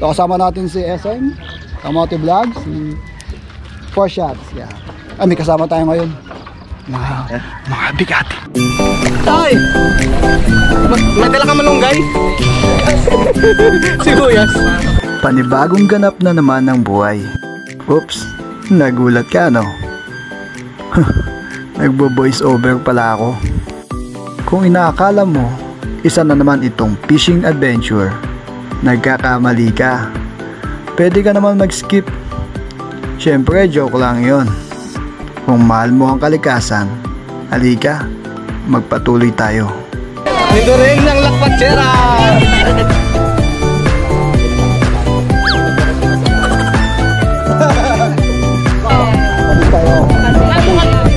So kasama natin si SM, Kamote Vlogs, si 4 Shots. Yeah. Ay, may kasama tayo ngayon. Mga bigat. Tay! May dala ka malunggay? Sibuyas. Panibagong ganap na naman ng buhay. Oops, nagulat ka no? Nagbo-voice over pala ako. Kung inaakala mo, isa na naman itong fishing adventure, nagkakamali ka. Pwede ka naman mag-skip. Syempre, joke lang yon. Kung mahal mo ang kalikasan, halika, magpatuloy tayo. Nidureng ng lakwatsera!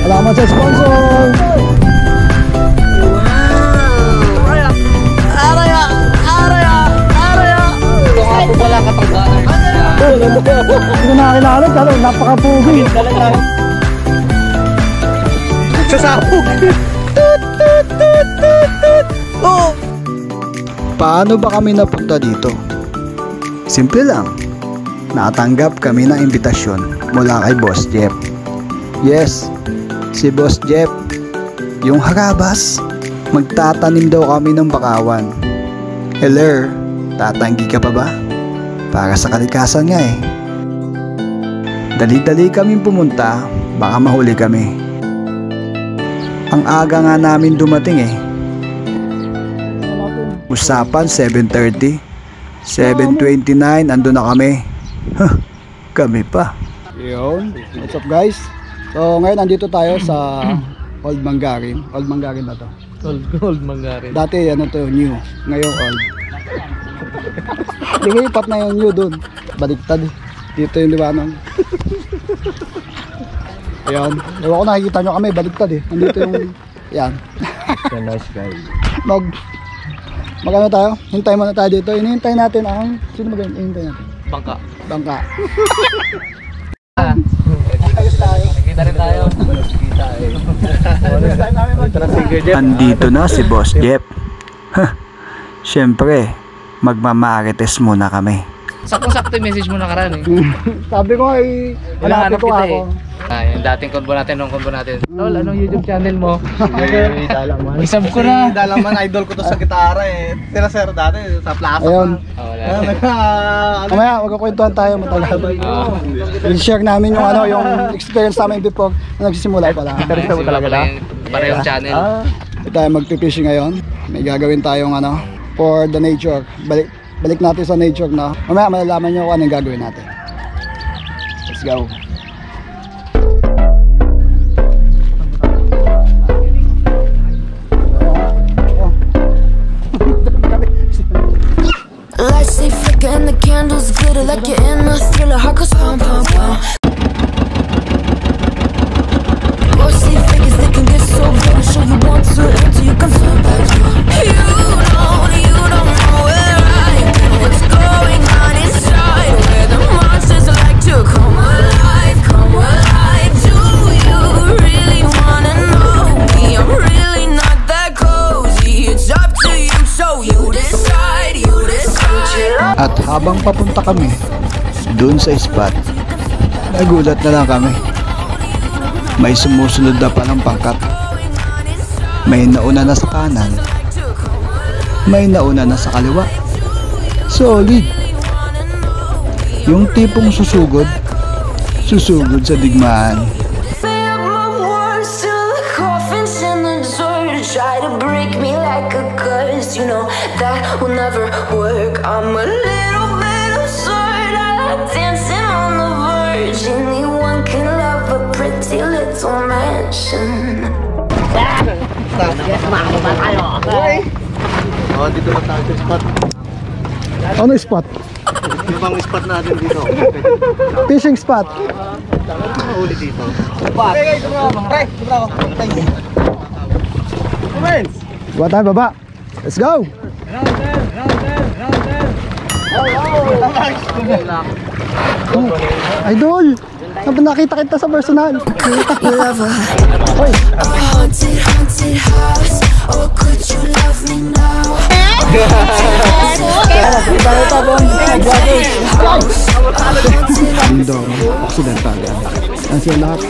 Salamat sa sponsor! Wala katanggaan. Hindi na nakakilala, pero napaka-pugi. Sasabog. Paano ba kami napunta dito? Simple lang. Natanggap kami ng imbitasyon mula kay Boss Jeff. Yes, si Boss Jeff. Yung harabas, magtatanim daw kami ng bakawan. Hello, tatanggi ka pa ba? Para sa kalikasan nga eh. Dali-dali kaming pumunta, baka mahuli kami. Ang aga nga namin dumating eh. Usapan 7:30, 7:29 andun na kami. Kami pa. Yun, what's up guys? So ngayon nandito tayo sa Old Mangarin. Old Mangarin na to. Old Mangarin. Dati ano to, new. Ngayon old. Lilipat na yung new dun. Baliktad. Dito yung liwanag. Ayan. Ewan ko nakikita nyo kami, baliktad eh. Nandito yung... Ayan. So nice guys. Magano tayo? Hintay muna tayo dito. Inihintay natin ang... Sino mag-hintay natin? Bangka. Bangka. Ayos tayo. Nakikita rin tayo. Andito na si Boss Jeff. Siyempre, magmamarites muna kami. Sakto-sakto yung message mo nakaraan eh. Sabi ko ay hanapin ko ako. Yung dating combo natin, nung combo natin. Tol, anong YouTube channel mo? Dalaman. Isab ko na. Dalaman, idol ko to sa gitara eh. Sila sir dati sa plaza. Ayun. Mamaya, magkakwentuhan tayo matagal. I-share namin yung ano, yung experience namin before na nagsisimula pala. Interest mo talaga na? Parehong channel. Tayo magpipishing ngayon. May gagawin tayong ano, for the nature. Balik natin sa nature na. Mamaya malalaman nyo kung anong gagawin natin. Let's go. Lights they flicker and the candles glitter like you're in a thriller. Heart goes pum pum pum. Ghostly figures they can get so big. Show you want to until you can turn back. You don't know where I've been. What's going on inside? Where the monsters like to come alive, come alive. Do you really wanna know me? I'm really not that cozy. It's up to you, so you decide, you decide. At habang papunta kami dun sa spot, nagulat na lang kami. May sumusunod na palang pangkat. May nauna na sa kanan, may nauna na sa kaliwa. Solid. Yung tipong susugod sa digmaan. Try to break me like a curse, you know that will never work. I'm a little bit absurd. I like dancing on the verge. Anyone can love a pretty little mansion. Oh, dito na tayo sa spot. Ano spot? Yung bang spot natin dito? Fishing spot. Mahuli dito. Spot. Buat tayo baba. Let's go. Idol. Nakita kita sa personal. Hoy. Haunted, haunted house. Oh, could you love me now? Tayo pa, Bon. Mindoro, Occidental yan. Yan sila lahat.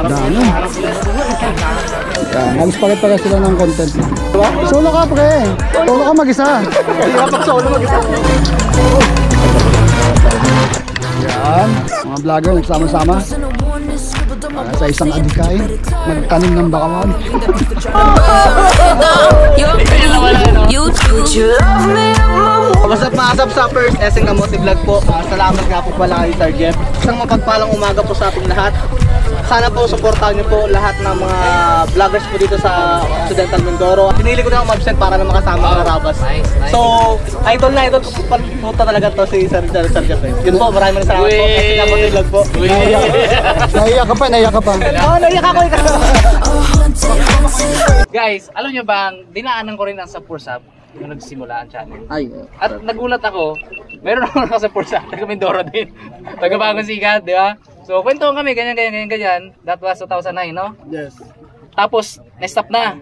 Dami. Yan, halos palit-palit sila ng content. Solo ka pre, solo ka mag-isa. Kapag solo mag-isa. Yan, mga vlogger nagsama-sama sa isang adikay, magtanim ng bakawan. You love me. Masap maasap sa first Esseng Kamote Vlog po. Salamat nga po pala kay Sir Jeff. Isang mapagpalang umaga po sa ating lahat. Sana po supportahan niyo po lahat ng mga vloggers po dito sa Occidental Mindoro. Pinili ko na akong absent para na makasama ang Rabas. Nice. So, idol na idol ko po talaga to si Sir Jeff. Yun po, maraming salamat po. Esseng Kamote Vlog po. Naiyak ka pa, naiyak ka pa. Oo, naiyak ako. Guys, alam nyo bang, dinaanan ko rin ang sa Pursap yung nagsimula ang channel. Ay, At nagulat ako, meron ako naka sa Pursap, taga Mindoro din. Taga Bagong Sikat, di ba? So, kwentuhan kami, ganyan. That was 2009, no? yes. Tapos, na-stop na.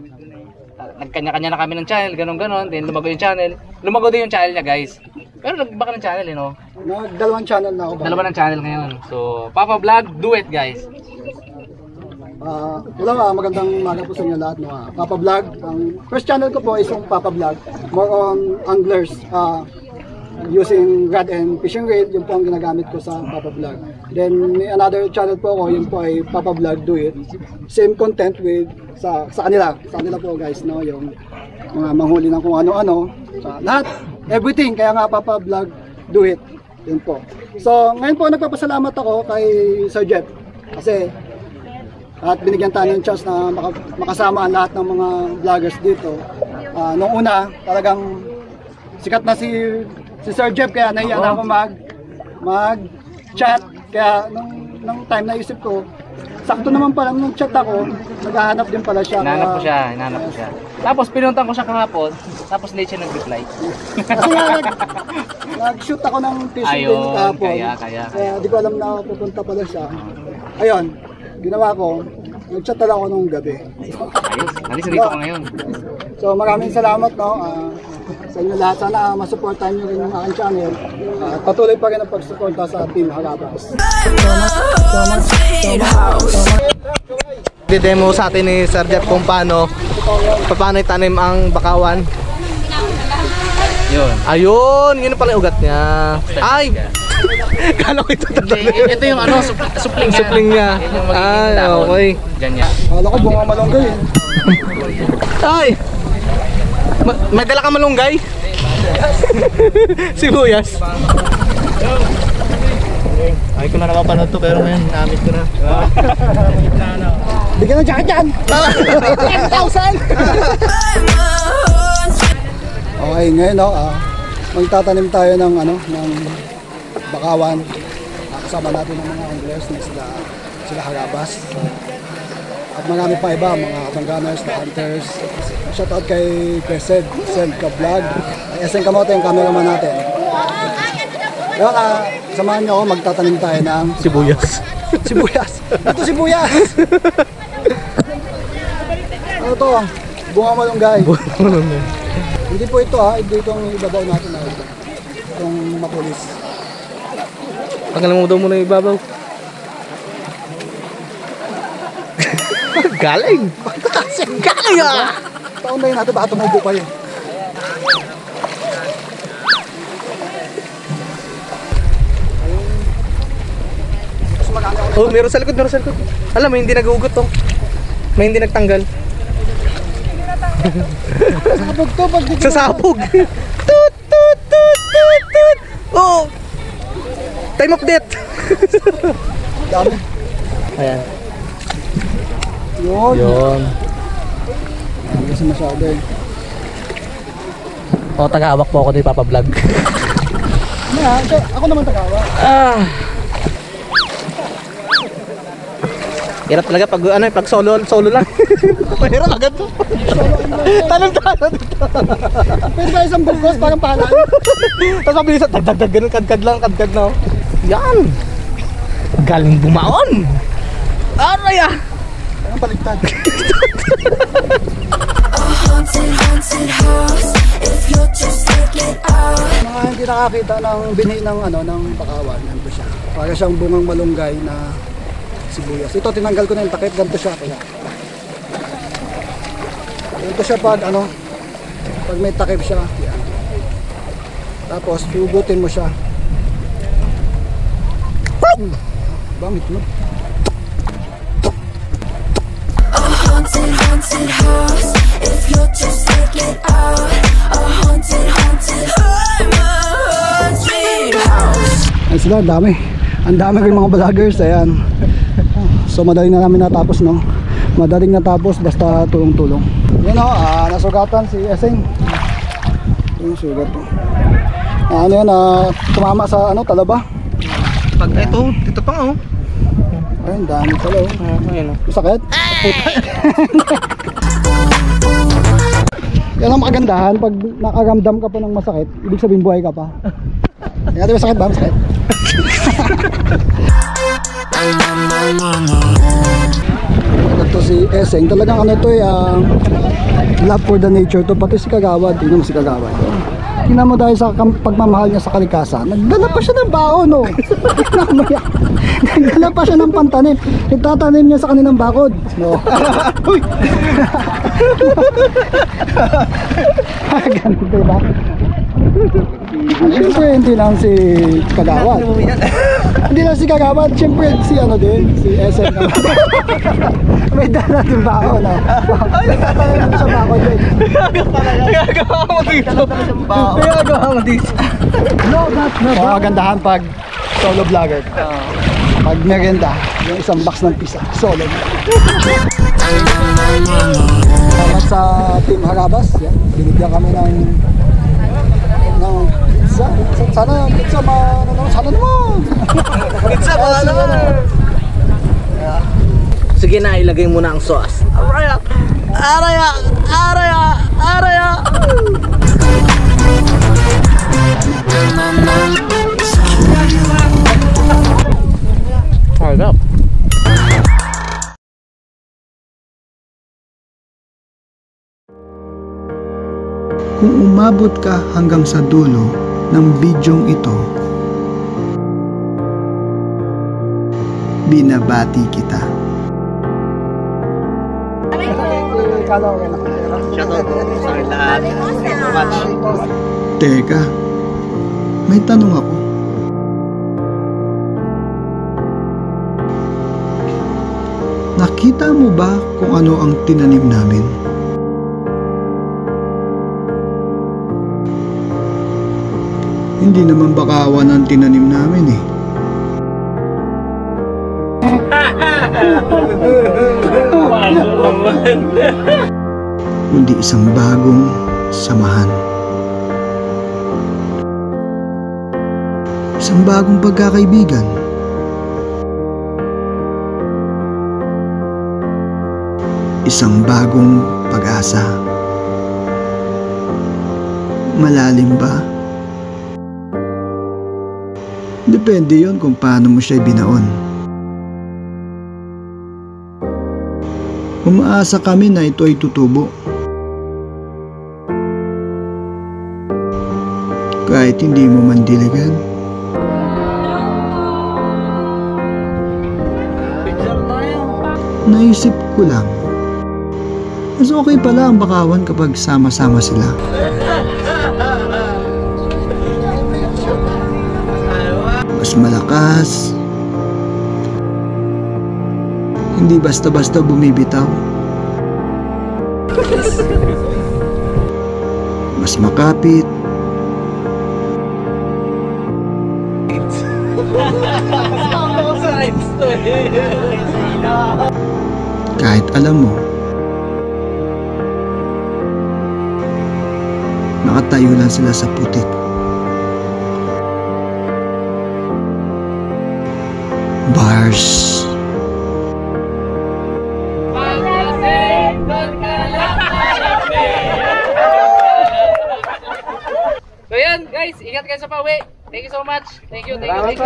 Nagkanya-kanya na kami ng channel, ganon. Then lumago yung channel. Lumago din yung channel niya, guys. Pero nagbaka ng channel, no? Dalawang channel na ako ba? Dalawa ng channel ngayon. So, Papa Vlog, do it, guys. Hello, magandang umaga po sa inyo lahat. Papa Vlog. Ang first channel ko po is yung Papa Vlog. More on anglers. Using rod and fishing reel, yun po ang ginagamit ko sa Papa Vlog. Then may another channel po ako, yun po ay Papa Vlog Do It. Same content with sa kanila po guys, no, yung mga manghuli ng kung ano-ano, sa lahat, everything, kaya nga Papa Vlog Do It. Yun po. So ngayon po nagpapasalamat ako kay Sir Jeff kasi at binigyan tayo ng chance na makasama ang lahat ng mga vloggers dito. Nung una, talagang sikat na si Sir Jeff, kaya nahiya na ako mag-chat. Kaya nung time na isip ko, sakto naman pala nung chat ako, naghahanap din pala siya. Hinahanap ko siya. Tapos pinuntan ko siya kahapon, tapos late siya nag-reply. Kasi nga, nag-shoot ako ng fishing din kahapon. Kaya. Di ko alam na pupunta pala siya. Ayun, ginawa ko, nag-chat talaga ako nung gabi. Ayos, nalis dito ko ngayon. So maraming salamat, no, sa inyo lahat. Sana masuportahan nyo rin yung aking channel. At patuloy pa rin ang pagsuporta sa Team Harabas. Didemo sa atin ni Sir Jeff kung paano itanim ang bakawan. Yun. Ayun, yun pala yung ugat niya. Ay! Kala ko ito Ito yung ano, supling niya. Supling niya. Yan yung magiging dahon. Okay. Ganyan. Kala ko bunga malunggay. Ay! May dala ka malunggay? Sibuyas. Ay ko na napapanood to pero ngayon namit ko na. Bigyan ng jacket yan! 10,000! Okay, ngayon magtatanim tayo ng bakawan. Kasama natin ng mga anglers na sila Harabas. At marami pa iba, mga Batangganers, na hunters. Shoutout kay Sed Ka-Vlog. Esseng Kamote yung cameraman natin. Kaya samahan nyo ako, magtatanim tayo ng Sibuyas. sibuyas. Ito sibuyas! Ano to? Bunga malunggay. Hindi po ito hindi itong ibabaw natin na ito. Itong mapulis. Pagalang mo daw muna yung ibabaw. Galing! Galing Taon na yun natin, baka tumubo pa yun. Oh, meron sa likod. Alam, may hindi nag-ugot to. May hindi nagtanggal. Sabog to, pag di ko Sasabog! Tut! Oh! Time of death! dami. Ayan. Yun. Hindi kasi masyado eh. O, tagahawak po ako ni Papa Vlog. Ako naman tagawa. Hirap talaga pag solo lang. Mahirap agad to. Tanong dito. Pwede ba isang bulgos, parang pahalan? Tapos mabilisan, dagdag ganun, kadkad na. Yan! Galing bumaon! Aray ah! Parang baliktad. Haunted house. If you're just take it out. Mga hindi nakakita ng binhi ng bakawan, yan po siya. Para siyang bungang malunggay na sibuyas. Ito tinanggal ko na yung takip, ganito siya. Kaya. Ganito siya pag ano, pag may takip siya. Yan. Tapos hugutin mo siya. Bangit mo. Haunted, haunted house. If you're just taking out a haunted, haunted. I'm a haunted house. Ay sila, dami. Ang dami rin mga vloggers. Ayan. So madaling na namin natapos, no? Madaling natapos basta tulong-tulong. Yan o, nasugatan si Eseng. Yung sugat to. Ano yan, tumama sa ano, talaba. Pag ito pa nga oh. Ayun, dami pala oh. Ayun oh. Masakit? Yan ang makagandahan, pag nakaramdam ka pa ng masakit, ibig sabihin buhay ka pa. Yan, di masakit ba? Masakit? Ito si Eseng, talagang ano to love for the nature to, pati si Kagawad, tingnan mo si Kagawad. Tingnan mo dahil sa pagmamahal niya sa kalikasan, nagdala pa siya ng baon no. Nagdala pa siya ng pantanim, itatanim niya sa kanilang bakod no. Uy! Ganun diba? Siyempre hindi lang si Kagawad. Hindi lang si Kagawad, siyempre si ano din, si SM naman. May dala din baon no. Nagtatanim sa bakod din. Nagagawa mo dito. Nagagawa mo dito. No, that's not. Kagandahan pag solo vlogger. Pag merienda, yung isang box ng pizza, solo. Salamat sa Team Harabas. Yan. Binigyan kami ng pizza. Sana pizza sana naman. Pizza ba naman? Sige na, ilagay mo na ang sauce. Araya! Araya! Araya! Araya! Hard up. Kung umabot ka hanggang sa dulo ng bidyong ito, binabati kita. Teka, may tanong ako. Nakita mo ba kung ano ang tinanim namin? Hindi naman bakawan ang tinanim namin eh. Kundi isang bagong samahan. Isang bagong pagkakaibigan. Isang bagong pag-asa. Malalim ba? Depende yon kung paano mo siya binaon. Umaasa kami na ito ay tutubo. Kahit hindi mo man diligan. Naisip ko lang, mas okay pala ang bakawan kapag sama-sama sila. Mas malakas. Hindi basta-basta bumibitaw. Mas makapit. Kahit alam mo, nakatayo lang sila sa putik. Bars. So yan guys, ingat kayo sa pauwi. Thank you so much. Thank you so much.